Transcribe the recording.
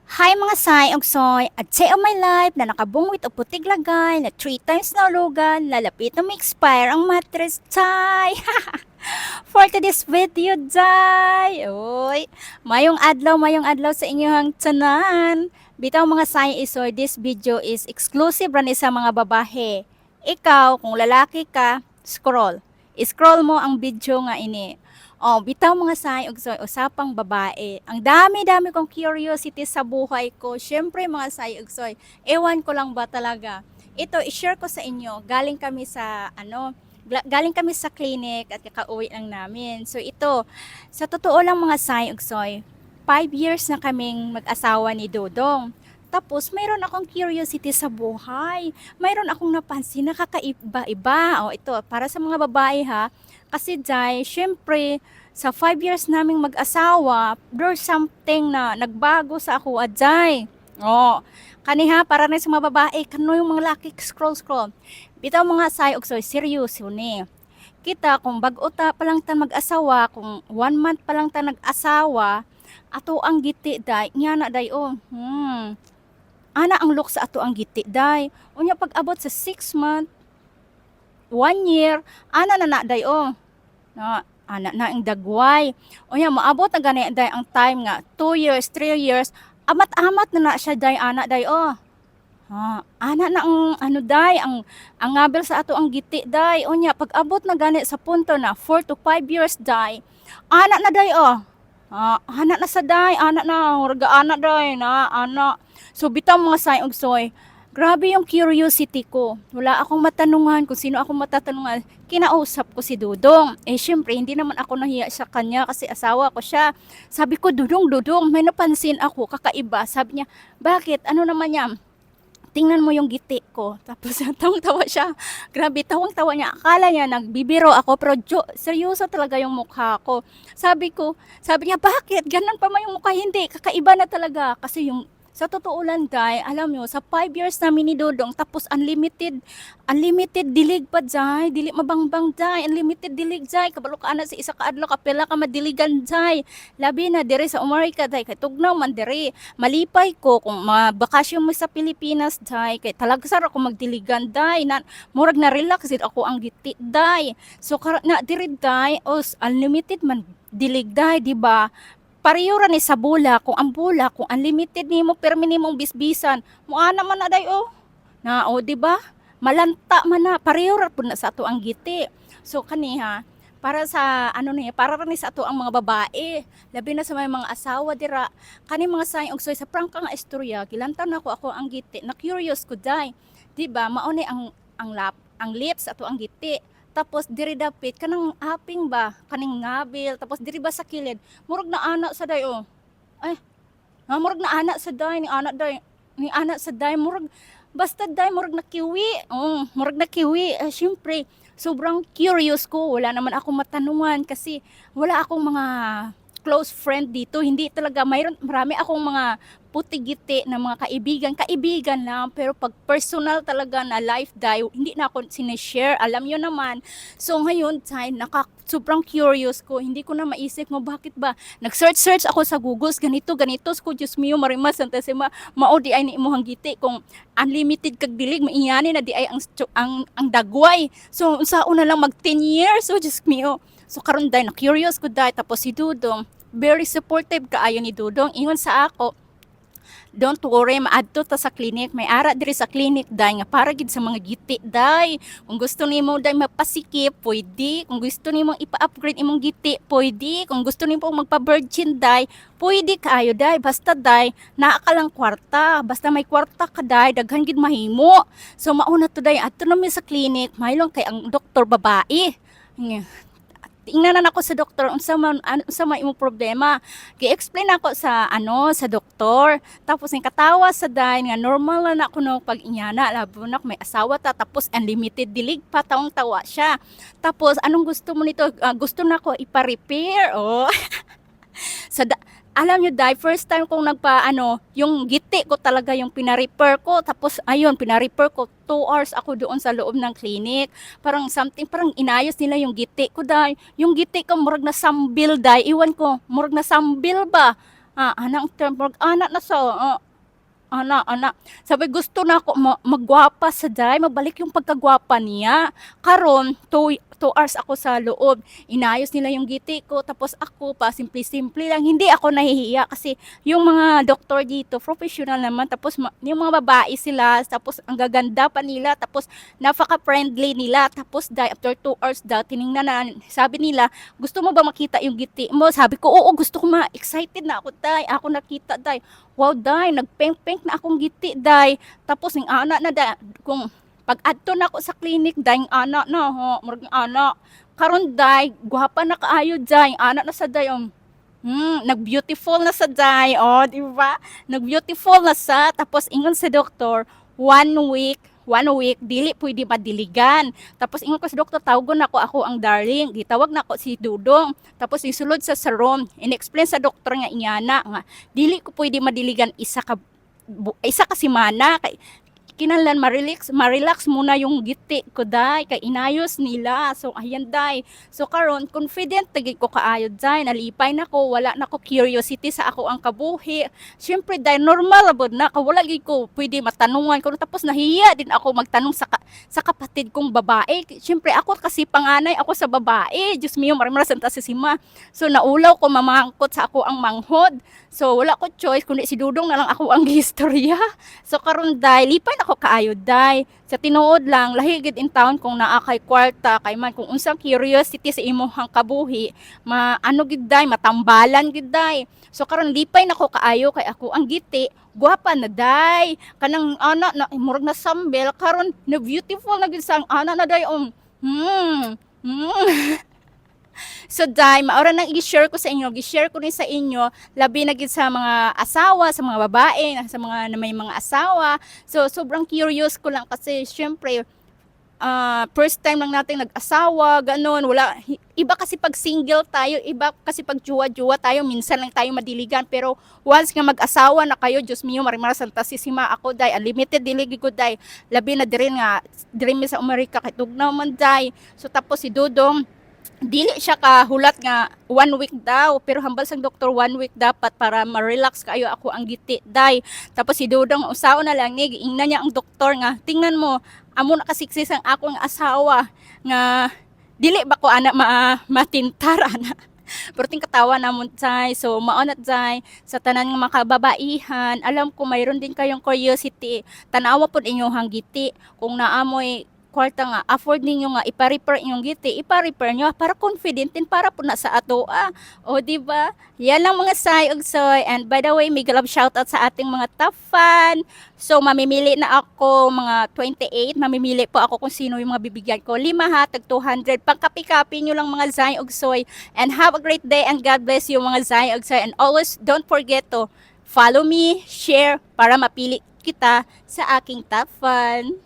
Hi mga say ug soy, at say of my life na nakabungwit og putig lagay na 3 times na ulugan, lalapit na ma-expire ang mattress tay. For today's video day. Oy, mayong adlaw sa inyong tanan. Bitaw mga say isoy, this video is exclusive ra ni sa mga babae. Ikaw kung lalaki ka, scroll. Scroll mo ang video nga ini. Oh, bitaw mga say ug soy usapang babae. Ang dami-dami kong curiosity sa buhay ko. Syempre mga say ug soy, ewan ko lang ba talaga. Ito i-share ko sa inyo. Galing kami sa clinic at kakauwi lang namin. So ito, sa totoo lang mga say ug soy, 5 years na kaming mag-asawa ni Dodong. Tapos, mayroon akong curiosity sa buhay. Mayroon akong napansin na kakaiba-iba. O, ito, para sa mga babae ha. Kasi, Jai, syempre, sa 5 years naming mag-asawa, there's something na nagbago sa ako, Jai. O, kaniha, para na sa mga babae, kano yung mga laki, scroll. Bitaw mga sayog, so, seryoso ni. Kita, kung bago ta pa lang ta mag-asawa, kung 1 month pa lang ta nag-asawa, ato ang giti, Jai, nga na, Jai, oh. Ana ang look sa ato ang giti day. Unya pag abot sa 6 month, 1 year, ana na day oh. Ana na ang dagway. Unya maabot na gani day ang time nga 2 years, 3 years, amat-amat na siya day ana day oh. Ana na ang ano day, ang ngabel sa ato ang giti day. Unya pag abot na gani sa punto na 4 to 5 years day, ana na day oh. Ana na sa day, ana na, warga ana day na, ana. So bitaw mga say og soy, grabe yung curiosity ko. Wala akong matanungan kung sino akong matatanungan. Kinausap ko si Dudong. Eh syempre, hindi naman ako nahiya sa kanya kasi asawa ko siya. Sabi ko, Dudong, may napansin ako, kakaiba. Sabi niya, bakit? Ano naman niya? Tingnan mo yung giti ko. Tapos tawang-tawa siya. Grabe, tawang-tawa niya. Akala niya nagbibiro ako, pero seryoso talaga yung mukha ko. Sabi niya, bakit? Ganun pa man yung mukha. Hindi, kakaiba na talaga. Kasi yung sa totoo lang, Day, alam nyo, sa 5 years namin ni Dodong, tapos unlimited dilig pa, Day. Dili mabangbang, Day. Unlimited dilig, Day. Kabalo ka na sa isa ka adlaw, kapila ka madiligan, Day. Labi na, dire sa Amerika, Day. Kay tugnaw man, dire. Malipay ko, kung mabakasyon mo sa Pilipinas, Day. Kay talagsar ako magdiligan, Day. Murag na relax, din ako ang giti, Day. So, na, dire, Day, unlimited man, dilig, Day, di ba? Pareho ra ni sa bula, kung ang bula, kung unlimited nimo permi nimong bisbisan, muana man na day oh. Na o di ba? Malanta man na, pareho ra pud na sa ato ang giti. So kaniha, para sa ano ni, para ra ni sa ato ang mga babae, labi na sa mga asawa dira, kani mga sayong og sa prangka nga istorya, kilantan ako ang giti, na curious ko day. Di ba? Mao ni ang lips ato ang giti. Tapos diri dapit kanang aping ba, kaning ngabil, tapos diri ba sa kilid, murag na ana sa day oh. Ay, murag na ana sa day ni ana sa day murag basta day murag na kiwi. Oh, murag na kiwi. Syempre, sobrang curious ko. Wala naman akong matanungan kasi wala akong mga close friend dito. Hindi talaga, marami akong mga putigiti na mga kaibigan lang, pero pag personal talaga na life dive, hindi na ako sinishare, alam nyo naman. So ngayon, sobrang curious ko, hindi ko na maisip mo, bakit ba? Nag-search ako sa Google, ganito, ko, Diyos mio, marimas, santa si mao di ay ni imuhang giti, kung unlimited kag dilig, maiyani na di ay ang dagway. So, sa una lang mag 10 years, so Diyos mio. So karon dai na curious ko dai, tapos si Dudong, very supportive kaayo ni Dudong, ingon sa ako, don't worry, maadto ta sa clinic, may ara diri sa clinic day nga para gid sa mga giti day. Kung gusto nimo day mapasikip, pwede. Kung gusto nimo ipa-upgrade imong giti, pwede. Kung gusto nimo magpa-virgin day, pwede kaayo day. Basta day, naa ka lang kwarta. Basta may kwarta ka day, daghan gid mahimo. So mauna to day, adto na mi sa clinic, maylong kay ang doktor babae. Tingnan ako sa doktor unsa man imong problema. Gi-explain ako sa doktor. Tapos ning katawa sa day nga normal na ako no pag inyana labo na may asawa ta, tapos unlimited dilig pa, taong tawa siya. Tapos anong gusto mo nito? Gusto na ko ipa-repair. Oh. sa alam nyo dahil first time kong yung giti ko talaga yung pina-repair ko. Tapos ayun, pina-repair ko 2 hours ako doon sa loob ng clinic. Parang inayos nila yung giti ko dahil. Yung giti ko murag na sambil dahil. Iwan ko, murag na sambil ba? Anang term, anak na sa, ana. Sabi gusto na ako magwapa sa day, mabalik yung pagkagwapa niya. Karon 2 hours ako sa loob. Inayos nila yung giti ko, tapos ako pa simple-simple lang. Hindi ako nahihiya kasi yung mga doktor dito professional naman, tapos yung mga babae sila, tapos ang gaganda pa nila, tapos napaka-friendly nila. Tapos after 2 hours daw tiningnan na, sabi nila, gusto mo ba makita yung giti mo? Sabi ko, oo, gusto ko excited na ako, day. Ako nakita, day. Wow, day, nagpeng-peng na akong giti, day. Tapos yung anak na, day, kung pag adto na ako sa clinic, day, yung anak na, ho, murag anak. Karon, day, guwapa na kaayo, day, anak na sa day, nag-beautiful na sa day, di ba? Nag-beautiful na sa, tapos ingon sa doktor, 1 week, dili pwede madiligan. Tapos ingon ko sa doktor, tawagon ako ang darling. Gitawag na ako si Dudong. Tapos isulod sa room, in-explain sa doktor nga inyana nga, dili ko pwede madiligan isa ka semana kay kinahanglan ma-relax muna yung giti ko, day, kay inayos nila. So ayan, day. So karon confident tagi ko kaayo, day, nalipay na ko, wala na ko curiosity sa ako ang kabuhi. Syempre, day, normal abod na ka, wala gid ko pwede matanungan ko, tapos nahiya din ako magtanong sa kapatid kong babae. Syempre ako kasi panganay ako sa babae. Diyos mio, maraming santa si Sima. So naulaw ko mamangkot sa ako ang manghod. So wala ko choice kundi si Dudong na lang ako ang gistorya. So karon, day, lipay na ako kaayo, day. Sa tinuod lang, lahi gid in town kung naa kay kwarta, kay man kung unsang curiosity sa imong kabuhi, ano gid, day, matambalan gid, day. So karon lipay na ko kaayo kay ako ang giti, gwapa na, day. Kanang anak na murag na sambel, karon na beautiful na gid sang anak na, day. Hmm. Hmm. So, day, maura nang i-share ko sa inyo, i-share ko rin sa inyo, labi na gid sa mga asawa, sa mga babae, sa mga na may mga asawa. So, sobrang curious ko lang kasi syempre, first time lang natin nag-asawa, ganun, wala, iba kasi pag single tayo, iba kasi pag juwa-juwa tayo, minsan lang tayo madiligan, pero once nga mag-asawa na kayo, Diyos mio, marimara santasisima ako, day, unlimited diligi ko, day, labi na dirin nga, dirin mi sa Amerika, kay tugnaw man, day. So, tapos si Dudong, dili siya kahulat nga 1 week daw, pero hambal sang doktor 1 week dapat para ma-relax kayo ako ang giti, day. Tapos si Dudong usaw na lang ni ingna niya ang doktor nga, tingnan mo, amo na kasiksis ang akong asawa nga dili ba ko ana matintar ana. Pero ting katawa na mo, day. So mao na, day, sa tanan nga makababaihan, alam ko mayroon din kayong curiosity, tanawa pod inyong giti kung naamoy kwarta nga, afford ninyo nga ipa-repair inyong giti, ipa-repair nyo para confident din para po na sa ato. O diba? Yan lang mga say ug soy. And by the way, may love shoutout sa ating mga top fan. So mamimili na ako mga 28, mamimili po ako kung sino yung mga bibigyan ko. 5 ha, tag 200. Pangkapi-kapi nyo lang mga Zay ug soy. And have a great day and God bless you mga Zay ug soy. And always don't forget to follow me, share para mapili kita sa aking top fan.